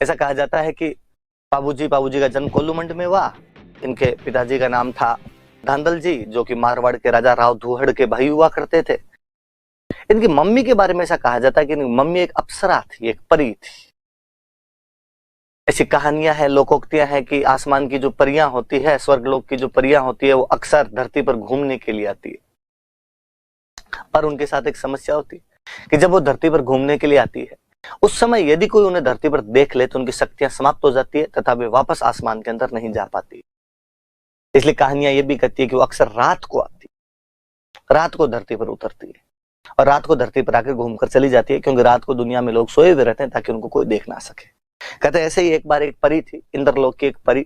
ऐसा कहा जाता है कि पाबूजी का जन्म कोल्लूमंड में हुआ। इनके पिताजी का नाम था धांधल जी, जो कि मारवाड़ के राजा राव धूहड़ के भाई हुआ करते थे। इनकी मम्मी के बारे में ऐसा कहा जाता है कि इनकी मम्मी एक अप्सरा थी, एक परी थी। ऐसी कहानियां हैं, लोकोक्तियां हैं कि आसमान की जो परियां होती है, स्वर्गलोक की जो परियां होती है, वो अक्सर धरती पर घूमने के लिए आती है। पर उनके साथ एक समस्या होती है कि जब वो धरती पर घूमने के लिए आती है, उस समय यदि कोई उन्हें धरती पर देख ले तो उनकी शक्तियां समाप्त हो जाती है तथा वे वापस आसमान के अंदर नहीं जा पाती। इसलिए कहानियां ये भी कहती है कि वो अक्सर रात को आती है, रात को धरती पर उतरती है और रात को धरती पर आकर घूमकर चली जाती है, क्योंकि रात को दुनिया में लोग सोए हुए रहते हैं ताकि उनको कोई देख ना सके। कहते ऐसे ही एक बार एक परी थी, इंद्रलोक की एक परी,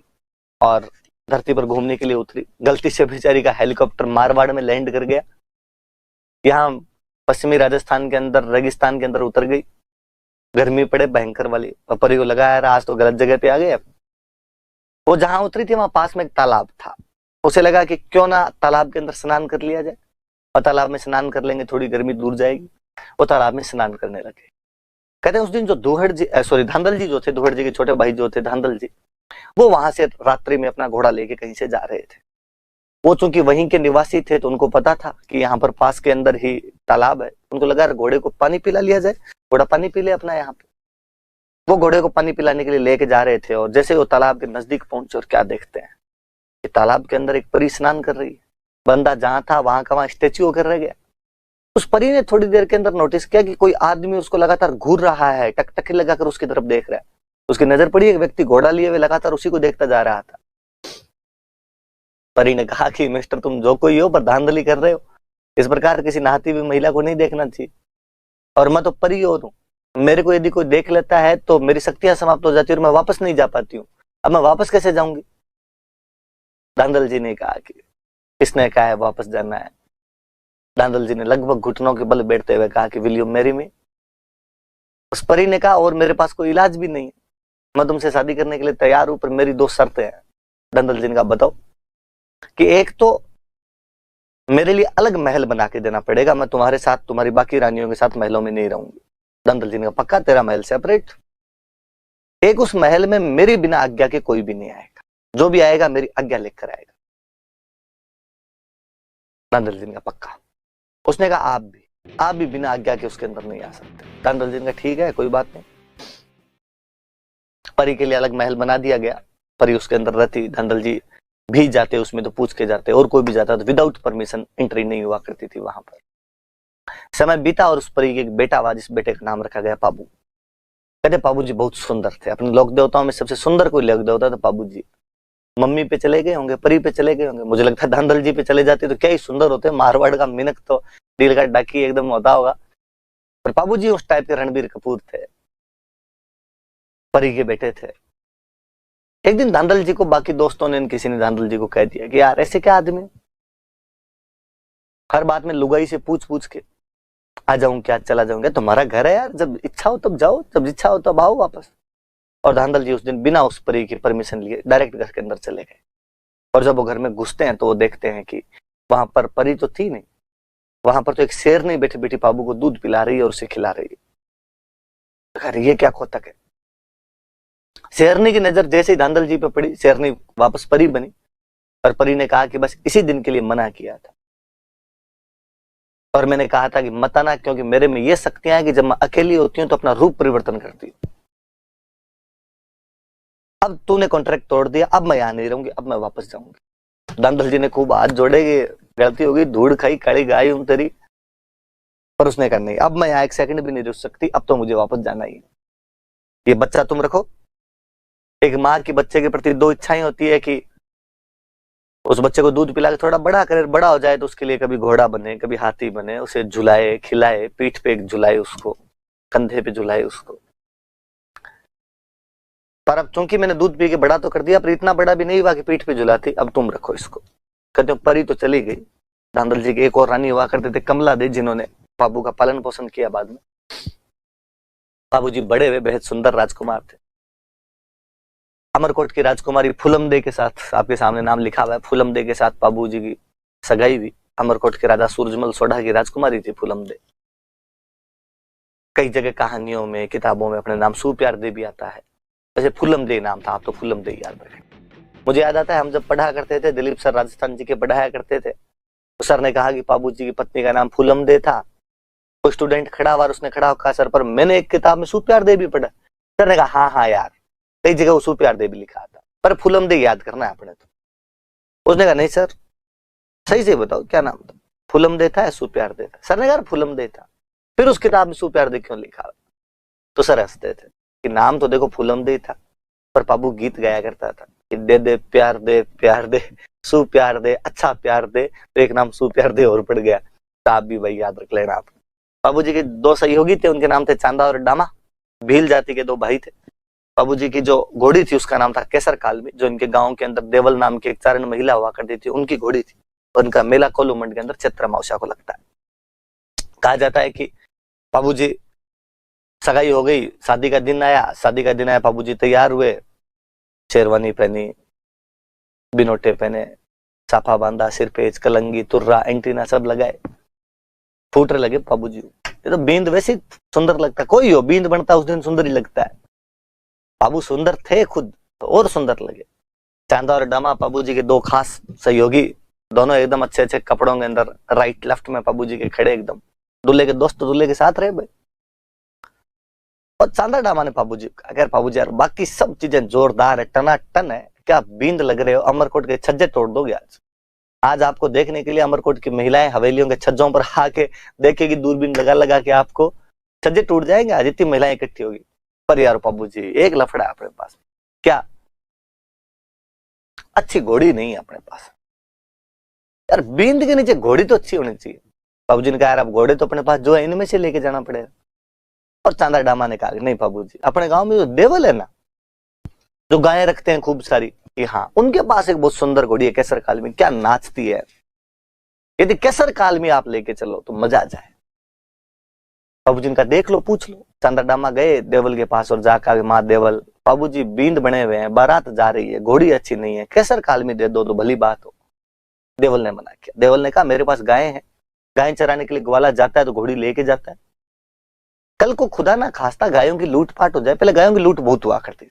और धरती पर घूमने के लिए उतरी। गलती से बेचारी का हेलीकॉप्टर मारवाड़ में लैंड कर गया। यहाँ पश्चिमी राजस्थान के अंदर रेगिस्तान के अंदर उतर गई। गर्मी पड़े भयंकर वाली, और परी को लगा यार आज तो गलत जगह पे आ गए। वो जहां उतरी थी वहां पास में एक तालाब था। उसे लगा कि क्यों ना तालाब के अंदर स्नान कर लिया जाए, और तालाब में स्नान कर लेंगे, थोड़ी गर्मी दूर जाएगी। वो तालाब में स्नान करने लगे। कहते हैं उस दिन जो धांधल जी जो थे, धूहड़ जी के छोटे भाई जो थे धांधल जी, वो वहां से रात्रि में अपना घोड़ा लेके कहीं से जा रहे थे। वो चूंकि वहीं के निवासी थे तो उनको पता था कि यहाँ पर पास के अंदर ही तालाब है। उनको लगा घोड़े को पानी पिला लिया जाए, घोड़ा पानी पी ले अपना यहाँ पे। वो घोड़े को पानी पिलाने के लिए लेके जा रहे थे, और जैसे वो तालाब के नजदीक पहुंचे और क्या देखते हैं कि तालाब के अंदर एक परी स्नान कर रही है। बंदा जहां था वहां का वहां स्टेच्यू होकर रह गया। उस परी ने थोड़ी देर के अंदर नोटिस किया कि कोई आदमी उसको लगातार घूर रहा है, टकटकी लगाकर उसकी तरफ देख रहा है। उसकी नजर पड़ी, एक व्यक्ति घोड़ा लिए हुए लगातार उसी को देखता जा रहा था। परी ने कहा कि मिस्टर तुम जो कोई हो पर धांधली कर रहे हो, इस प्रकार किसी नहाती हुई महिला को नहीं देखना चाहिए, और मैं तो परी और हूं, मेरे को यदि कोई देख लेता है तो मेरी शक्तियां समाप्त हो जाती है और मैं वापस नहीं जा पाती हूँ। अब मैं वापस कैसे जाऊंगी? धांधल जी ने कहा कि किसने कहा है वापस जाना है? धांधल जी ने लगभग घुटनों के बल बैठते हुए कहा कि विल यू मैरी मी? उस परी ने कहा और मेरे पास कोई इलाज भी नहीं है, मैं तुमसे शादी करने के लिए तैयार हूं, पर मेरी दो शर्तें हैं। धांधल जी ने कहा बताओ। कि एक तो मेरे लिए अलग महल बना के देना पड़ेगा, मैं तुम्हारे साथ तुम्हारी बाकी रानियों के साथ महलों में नहीं रहूंगी। धांधल जी ने कहा पक्का, तेरा महल सेपरेट। एक उस महल में मेरी बिना आज्ञा के कोई भी नहीं आएगा, जो भी आएगा मेरी आज्ञा लेकर आएगा। धांधल जी ने कहा पक्का। उसने कहा आप भी बिना आज्ञा के उसके अंदर नहीं आ सकते। धांधल जी ने कहा ठीक है कोई बात नहीं। परी के लिए अलग महल बना दिया गया। परी उसके अंदर रहती, धांधल जी भी जाते उसमें तो पूछ के जाते, और कोई भी जाता तो विदाउट परमिशन एंट्री नहीं हुआ करती थी वहां पर। समय बीता और उस परी के एक बेटा हुआ, जिस बेटे का नाम रखा गया पाबू। कहते पाबू जी बहुत सुंदर थे। अपने लोक देवताओं में सबसे सुंदर कोई लोक देवता था पाबू जी। मम्मी पे चले गए होंगे, परी पे चले गए होंगे, मुझे लगता है धांधल जी पे चले जाते तो क्या ही सुंदर होते। मारवाड़ का मिनक तो दिल का डाकी एकदम होता होगा, पर पाबू जी उस टाइप के रणबीर कपूर थे, परी के बेटे थे। एक दिन धांधल जी को बाकी दोस्तों ने, किसी ने धांधल जी को कह दिया कि यार ऐसे क्या आदमी, हर बात में लुगाई से पूछ पूछ के आ जाऊं क्या, चला जाऊंगा, तुम्हारा घर है यार, जब इच्छा हो तब जाओ, जब इच्छा हो तब आओ वापस। और धांधल जी उस दिन बिना उस परी की परमिशन लिए डायरेक्ट घर के अंदर चले गए। और जब वो घर में घुसते हैं तो वो देखते हैं कि वहां पर परी तो थी नहीं, वहां पर तो एक शेरनी बैठी बैठी पाबू को दूध पिला रही है और उसे खिला रही है। अरे ये क्या खोतक है। शेरनी की नजर जैसे ही धांधल जी पे पड़ी, शेरनी वापस परी बनी, और परी ने कहा कि बस इसी दिन के लिए मना किया था, और मैंने कहा था कि मत आना, क्योंकि मेरे में ये शक्तियां हैं कि जब मैं अकेली होती हूं तो अपना रूप परिवर्तन करती हूँ। अब तूने कॉन्ट्रैक्ट तोड़ दिया, अब मैं यहां नहीं रहूंगी, अब मैं वापस जाऊंगी। धांधल जी ने खूब हाथ जोड़े, गलती होगी, धूड़ खाई काली गाय हूं तेरी, पर उसने कहा नहीं, अब मैं यहाँ एक सेकंड भी नहीं रुक सकती, अब तो मुझे वापस जाना ही है। ये बच्चा तुम रखो। एक माँ की बच्चे के प्रति दो इच्छाएं होती है कि उस बच्चे को दूध पिला के थोड़ा बड़ा करे, बड़ा हो जाए तो उसके लिए कभी घोड़ा बने, कभी हाथी बने, उसे झुलाए खिलाए, पीठ पे एक झुलाए उसको, कंधे पे झुलाए उसको। पर अब चूंकि मैंने दूध पी के बड़ा तो कर दिया, पर इतना बड़ा भी नहीं हुआ कि पीठ पे झुलाती, अब तुम रखो इसको। कहते हो परी तो चली गई। धांधल जी के एक और रानी हुआ करते थे कमला दे, जिन्होंने बाबू का पालन पोषण किया बाद में। बाबू जी बड़े हुए बेहद सुंदर राजकुमार थे। अमरकोट की राजकुमारी फूलम दे के साथ, आपके सामने नाम लिखा हुआ है, फूलम दे के साथ बाबू जी की सगाई हुई। अमरकोट के राजा सूरजमल सोढ़ा की राजकुमारी थी फूलम दे। कई जगह कहानियों में, किताबों में अपने नाम सुप्यार दे भी आता है। वैसे फूलम दे नाम था, आप तो फूलम दे याद रखें। मुझे याद आता है हम जब पढ़ा करते थे, दिलीप सर राजस्थान जी के पढ़ाया करते थे, तो सर ने कहा कि बाबू जी की पत्नी का नाम फूलम दे था। कोई स्टूडेंट खड़ा हुआ, उसने खड़ा होकर कहा सर पर मैंने एक किताब में सुप्यार दे भी पढ़ा। सर ने कहा हाँ हाँ यार, कई जगह वो सुप्यार दे भी लिखा था, पर फूलम दे याद करना है अपने। तो उसने कहा नहीं सर, सही से बताओ क्या नाम था, फूलम दे था या सुप्यार दे था? सर ने कहा फूलम दे था, फिर उस किताब में सुप्यार दे क्यों लिखा? तो सर हंसते थे कि नाम तो देखो फूलम दे था, पर बाबू गीत गाया करता था कि दे दे प्यार दे सुप्यार दे, अच्छा प्यार दे, तो एक नाम सुप्यार दे और पड़ गया। तो आप भी भाई याद रख लेना। आप बाबूजी के दो सहयोगी थे, उनके नाम थे चांदा और डामा, भील जाति के दो भाई थे। बाबूजी की जो घोड़ी थी उसका नाम था केसर कालमी, जो इनके गांव के अंदर देवल नाम की एक चारण महिला हुआ करती थी, उनकी घोड़ी थी। उनका मेला कोल्लू मंडी के अंदर चैत्र अमावस्या को लगता है। कहा जाता है कि बाबूजी सगाई हो गई, शादी का दिन आया, बाबूजी तैयार हुए, शेरवानी पहनी, बिनोटे पहने, साफा बांधा, सिर पे कलंगी, तुर्रा, एंटीना सब लगाए, फूटने लगे बाबूजी। ये तो बींद वैसे सुंदर लगता है, कोई हो बींद बनता उस दिन सुंदर ही लगता है। बाबू सुंदर थे खुद तो और सुंदर लगे। चांदा और डामा बाबूजी के दो खास सहयोगी, दोनों एकदम अच्छे अच्छे कपड़ों के अंदर राइट लेफ्ट में बाबूजी के खड़े, एकदम दूल्हे के दोस्त दूल्हे के साथ रहे भाई। और चांदा डामा ने बाबूजी अगर बाबूजी यार बाकी सब चीजें जोरदार है, टनाटन है, क्या बींद लग रहे हो, अमरकोट के छज्जे तोड़ दोगे आज। आज आपको देखने के लिए अमरकोट की महिलाएं हवेलियों के छज्जों पर आके देखेगी, दूरबीन लगा लगा के आपको छज्जे टूट जाएंगे आज, इतनी महिलाएं इकट्ठी होगी। पर यार बाबूजी एक लफड़ा है अपने पास, क्या अच्छी घोड़ी नहीं है अपने पास यार, बींद के नीचे घोड़ी तो अच्छी होनी चाहिए। बाबूजी ने कहा यार अब घोड़े तो अपने पास जो है इनमें से लेके जाना पड़ेगा। और चांदा डामा ने कहा नहीं बाबूजी, अपने गांव में जो देवल है ना, जो गायें रखते हैं खूब सारी, कि हाँ उनके पास एक बहुत सुंदर घोड़ी है केसर कालमी, क्या नाचती है, यदि केसर कालमी आप लेके चलो तो मजा आ जाए। बाबूजी ने कहा देख लो पूछ लो। चांदा डामा गए देवल के पास और जाकर माँ देवल, बाबूजी बींद बने हुए हैं, बारात जा रही है, घोड़ी अच्छी नहीं है, केसर कालमी दे दो तो भली बात हो। देवल ने मना किया। देवल ने कहा मेरे पास गायें हैं, गायें चराने के लिए ग्वाला जाता है तो घोड़ी लेके जाता है, कल को खुदा ना खास्ता गायों की लूटपाट हो जाए। पहले गायों की लूट बहुत हुआ करती,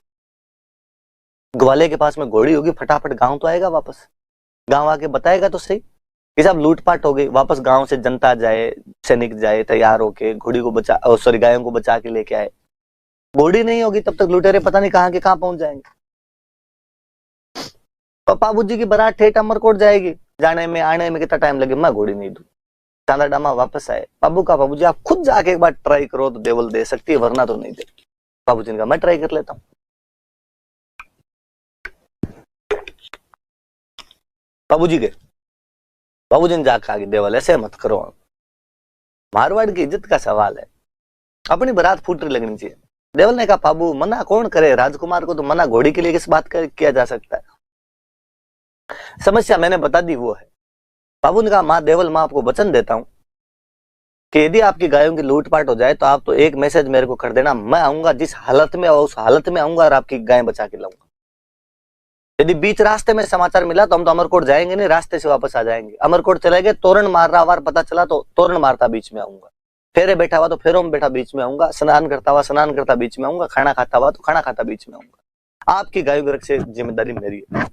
ग्वाले के पास में घोड़ी होगी, फटाफट गांव तो आएगा वापस, गांव आके बताएगा तो सही कि साहब लूटपाट हो गई, वापस गांव से जनता जाए, सैनिक जाए तैयार होके, घोड़ी को बचा सॉरी गायों को बचा के लेके आए। घोड़ी नहीं होगी तब तक लुटेरे पता नहीं कहां के कहां पहुंच जाएंगे। और बाबूजी की बारात ठेठ अमरकोट जाएगी, जाने में आने में कितना टाइम लगे, मैं घोड़ी नहीं दूं। चांदा डामा वापस आए, बाबू का बाबूजी आप खुद जाके एक बार ट्राई करो तो देवल दे सकती है, वरना तो नहीं दे। बाबूजी ने कहा मैं ट्राई कर लेता हूं। बाबूजी गए, बाबूजी ने जाकर आगे देवल ऐसे मत करो, मारवाड़ की इज्जत का सवाल है, अपनी बारात फूटरी लगनी चाहिए। देवल ने कहा बाबू मना कौन करे, राजकुमार को तो मना घोड़ी के लिए किस बात का किया जा सकता है, समस्या मैंने बता दी वो है। बाबू ने कहा माँ देवल माँ आपको वचन देता हूं कि यदि आपकी गायों की लूटपाट हो जाए तो आप तो एक मैसेज मेरे को कर देना, मैं आऊंगा जिस हालत में उस हालत में आऊंगा और आपकी गायें बचा के लाऊंगा। यदि बीच रास्ते में समाचार मिला तो हम तो अमरकोट जाएंगे नहीं, रास्ते से वापस आ जाएंगे। अमरकोट चले गए, तोरण मार रहा वार पता चला तो तोरण मारता बीच में आऊंगा, फेरे बैठा हुआ तो फेरों में बैठा बीच में आऊंगा, स्नान करता हुआ स्नान करता बीच में आऊंगा, खाना खाता हुआ तो खाना खाता बीच में आऊंगा। आपकी गायों की रक्षा जिम्मेदारी मेरी है,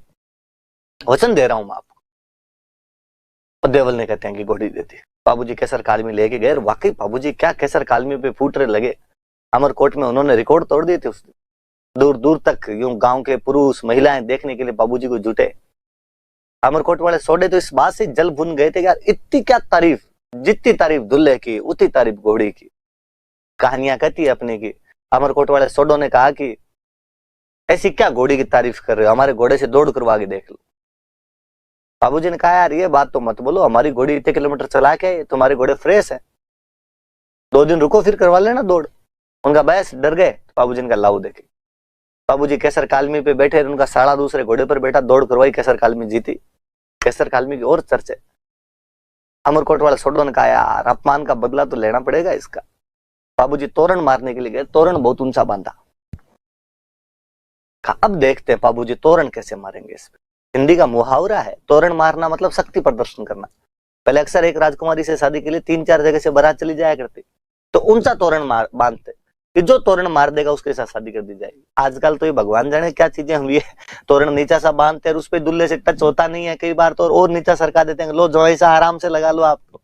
वचन दे रहा हूं मैं आपको। और देवल ने कहते हैं कि घोड़ी देती। बाबूजी केसर कालमी लेके गए, वाकई बाबूजी क्या केसर कालमी पे फूटरे लगे। अमरकोट में उन्होंने रिकॉर्ड तोड़ दिए थे उस दिन, दूर दूर तक यूं गांव के पुरुष महिलाएं देखने के लिए बाबूजी को जुटे। अमरकोट वाले सोडे तो इस बात से जल भुन गए थे यार, इतनी क्या तारीफ, जितनी तारीफ दूल्हे की उतनी तारीफ घोड़ी की। कहानियां कहती है अपने की, अमरकोट वाले सोडो ने कहा कि ऐसी क्या घोड़ी की तारीफ कर रहे हो, हमारे घोड़े से दौड़ करवा के देख लो। बाबूजी ने कहा यार ये बात तो मत बोलो, हमारी घोड़ी इतने किलोमीटर चला के, तुम्हारे घोड़े फ्रेश है, 2 दिन रुको फिर करवा लेना दौड़। उनका बहस डर गए। बाबूजी ने कहा लाओ देखे। बाबूजी केसर कालमी पे बैठे, उनका साला दूसरे घोड़े पर बैठा, दौड़ करवाई, केसर कालमी जीती। केसर कालमी की और चर्चे। अमरकोट वाला सोडो ने कहा यार अपमान का बदला तो लेना पड़ेगा इसका। बाबूजी तोरण मारने के लिए गए, तोरण बहुत ऊंचा बांधा। अब देखते हैं बाबूजी तोरण कैसे मारेंगे। इस हिंदी का मुहावरा है, तोरण मारना मतलब शक्ति प्रदर्शन करना। पहले अक्सर एक राजकुमारी से शादी के लिए 3-4 जगह से बारात चली जाया करती, तो ऊंचा तोरण बांधते, कि जो तोरण मार देगा उसके साथ शादी कर दी जाएगी। आजकल तो ये भगवान जाने क्या चीजें हुई है, तोरण नीचा सा बांधते हैं, उस पे दुल्ले से टच होता नहीं है, कई बार तो और नीचा सरका देते हैं, लो जो ऐसा आराम से लगा लो आप। तो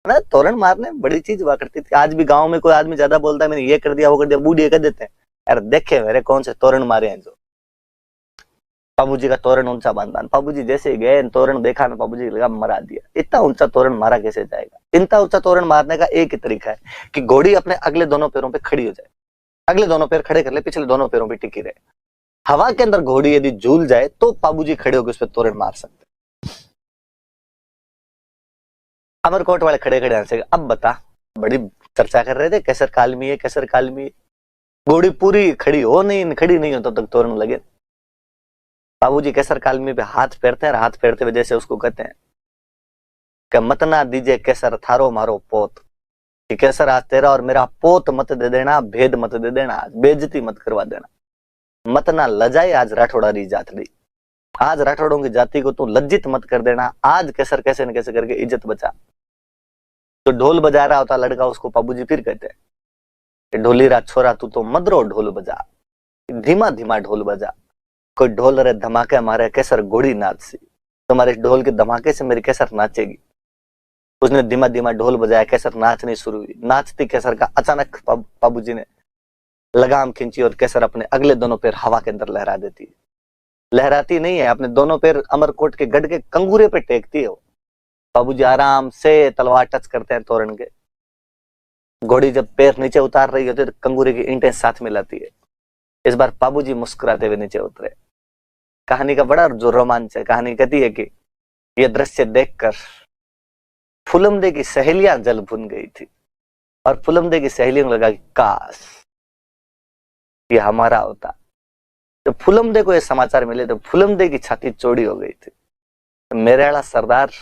ना तोरण मारने बड़ी चीज हुआ करती थी। आज भी गांव में कोई आदमी ज्यादा बोलता है मैंने ये कर दिया वो कर दिया, बूढ़ी कह देते हैं यार देखे मेरे कौन से तोरण मारे हैं। जो बाबूजी का तोरण ऊंचा बांधा, बाबूजी जैसे गए तोरण देखा ना, बाबूजी लगा मरा दिया। इतना ऊंचा तोरण मारा कैसे जाएगा। इतना ऊंचा तोरण मारने का एक ही तरीका है कि घोड़ी अपने अगले दोनों पैरों पे खड़ी हो जाए, अगले दोनों पैर खड़े कर ले, पिछले दोनों पैरों पे टिकी रहे। हवा के अंदर घोड़ी यदि झूल जाए तो बाबूजी खड़े होकर उस पर तोरण मार सकते। अमरकोट वाले खड़े खड़े हंसेगा। अब बता, बड़ी चर्चा कर रहे थे कैसर कालमी है, कैसर कालमी है। घोड़ी पूरी खड़ी हो नहीं, खड़ी नहीं हो तब तक तोरण लगे। बाबूजी कैसर कालमी पे हाथ फेरते हैं, हाथ फेरते हुए जैसे उसको कहते हैं कि मत ना दीजिए कैसर थारो मारो पोत, कि कैसर आज तेरा और मेरा पोत मत दे देना, भेद मत दे देना, बेइज्जती मत करवा देना, मत ना लजाए आज राठौड़ा री जात दी, आज राठौड़ों की जाति को तू लज्जित मत कर देना, आज कैसर कैसे न कैसे करके इज्जत बचा। तो ढोल बजा रहा होता लड़का, उसको बाबूजी फिर कहते हैं कि ढोली रा छोरा तू तो मदरो ढोल बजा, धीमा धीमा ढोल बजा, कोई ढोल रे धमाके मारे कैसर घोड़ी नाच सी, तुम्हारे ढोल के धमाके से मेरी कैसर नाचेगी। उसने धीमा धीमा ढोल बजाया, कैसर नाचनी शुरू हुई। नाचती कैसर का अचानक बाबूजी ने लगाम खींची और कैसर अपने अगले दोनों पैर हवा के अंदर लहरा देती है। लहराती नहीं है, अपने दोनों पैर अमरकोट के गढ़ के कंगूरे पे टेकती है। बाबूजी आराम से तलवार टच करते हैं तोरण के। घोड़ी जब पैर नीचे उतार रही होती है तो कंगूरे की ईंटें साथ मिलाती है। इस बार बाबूजी मुस्कुराते हुए नीचे उतरे। कहानी का बड़ा जो रोमांच है, कहानी कहती है कि यह दृश्य देखकर फुलमदे की सहेलियां जल भुन गई थी और फुलमदे की सहेलियों को लगा कि काश ये हमारा होता। जब फुलमदे को ये समाचार मिले तो फुलमदे की छाती चौड़ी हो गई थी। तो मेरे वाला सरदार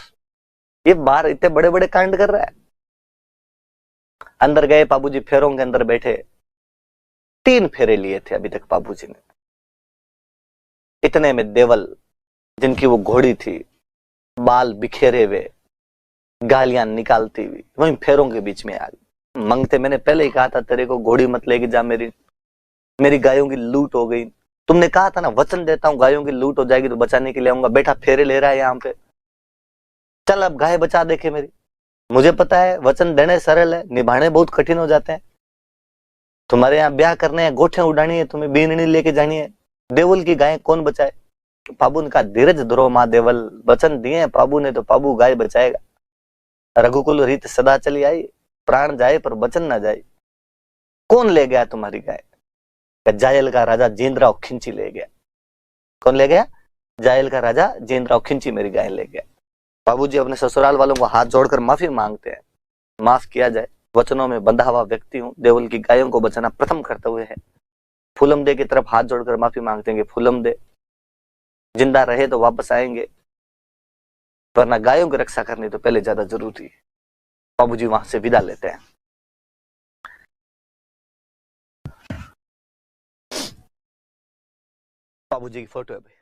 ये बाहर इतने बड़े बड़े कांड कर रहा है। अंदर गए, बाबूजी फेरों के अंदर बैठे। 3 फेरे लिए थे अभी तक बाबूजी ने। इतने में देवल जिनकी वो घोड़ी थी, बाल बिखेरे हुए, गालियां निकालती हुई वहीं फेरों के बीच में आ गई। मंगते मैंने पहले ही कहा था तेरे को घोड़ी मत लेके जा, मेरी गायों की लूट हो गई। तुमने कहा था ना वचन देता हूं गायों की लूट हो जाएगी तो बचाने के लिए आऊंगा। बेटा फेरे ले रहा है यहाँ पे, चल अब गाय बचा देखे मेरी। मुझे पता है वचन देने सरल है, निभाने बहुत कठिन हो जाते हैं। तुम्हारे यहाँ ब्याह करने हैं, गोठे उड़ानी है, तुम्हें बीननी लेके जानी है, देवल की गाय कौन बचाए। बाबू ने कहा धीरज धरो माँ देवल, वचन दिए बाबू ने तो बाबू गाय बचाएगा। रघुकुल रीत सदा चली आई, प्राण जाए पर वचन ना जाए। कौन ले गया तुम्हारी गाय। जायल का राजा जेंद्राव खिंची ले गया। कौन ले गया। जायल का राजा जेंद्राव खिंची मेरी गाय ले गया। बाबूजी अपने ससुराल वालों को हाथ जोड़कर माफी मांगते हैं, माफ किया जाए। वचनों में बंधा हुआ व्यक्ति हूं, देवल की गायों को बचाना प्रथम कर्तव्य है। फूलमदे की तरफ हाथ जोड़कर माफी मांगते हैं कि फूलमदे जिंदा रहे तो वापस आएंगे, वरना गायों की रक्षा करनी तो पहले ज्यादा जरूरी है। बाबूजी वहां से विदा लेते हैं। बाबूजी की फोटो है भाई।